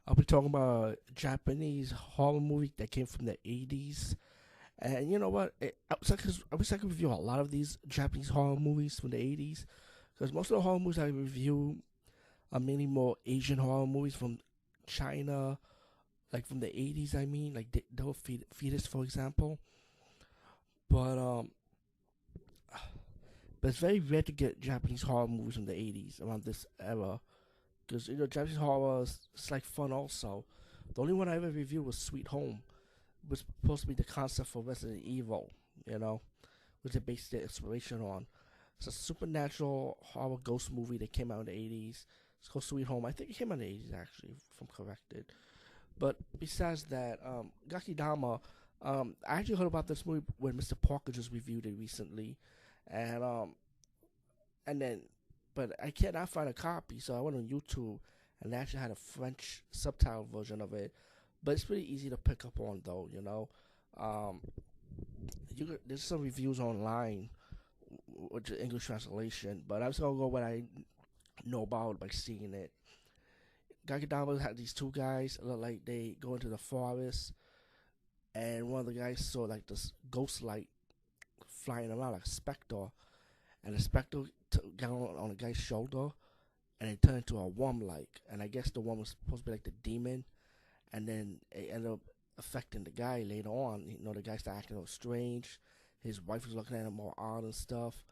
I'll be talking about a Japanese horror movie that came from the 80s. And you know what? I wish I could review a lot of these Japanese horror movies from the 80s. Because most of the horror movies I review are mainly more Asian horror movies from China, like from the 80s, I mean. Like Devil Fetus, for example. But, um, but it's very rare to get Japanese horror movies from the 80s around this era. Because, Japanese horror is it's like fun also. The only one I ever reviewed was Sweet Home, was supposed to be the concept for Resident Evil, you know, which they based their inspiration on. It's a supernatural horror ghost movie that came out in the 80s. It's called Sweet Home. I think it came out in the 80s, actually, if I'm corrected. But besides that, GakiDama, I actually heard about this movie when Mr. Parker just reviewed it recently. And, um, and then, but I cannot find a copy, so I went on YouTube and they actually had a French subtitle version of it. But it's pretty easy to pick up on, though, you know. Um, there's some reviews online with the English translation, but I'm just gonna go what I know about by seeing it. Gakidama had these two guys look like they go into the forest, and one of the guys saw like this ghost light flying around like a specter, and the specter got on the guy's shoulder, and it turned into a worm like, and I guess the worm was supposed to be like the demon, and then it ended up affecting the guy later on. The guy started acting all strange. His wife was looking at him all odd and stuff,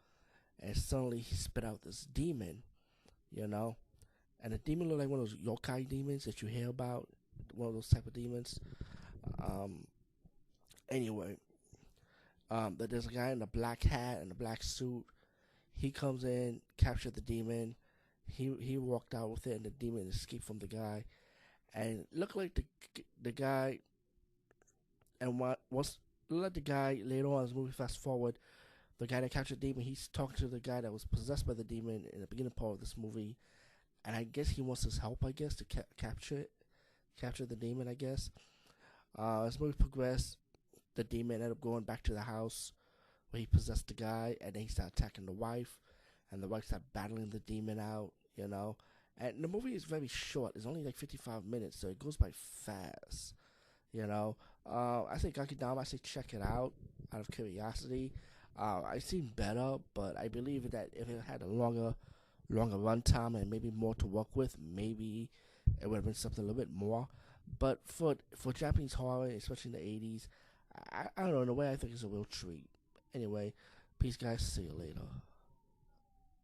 and suddenly he spit out this demon, you know. And the demon looked like one of those yokai demons that you hear about, one of those type of demons. Um, anyway, but there's a guy in a black hat and a black suit. He comes in, captured the demon. He walked out with it, and the demon escaped from the guy. And it looked like the guy, and what was looked like the guy later on in the movie. Fast forward, the guy that captured the demon, he's talking to the guy that was possessed by the demon in the beginning part of this movie, and I guess he wants his help. I guess to capture the demon. I guess. As the movie progressed, the demon ended up going back to the house where he possessed the guy, and then he started attacking the wife, and the wife started battling the demon out. And the movie is very short. It's only like 55 minutes, so it goes by fast. I say Gakidama. I say check it out of curiosity. I've seen better, but I believe that if it had a longer runtime and maybe more to work with, maybe it would have been something a little bit more. But for Japanese horror, especially in the 80s, I don't know. In a way, I think it's a real treat. Anyway, peace, guys. See you later.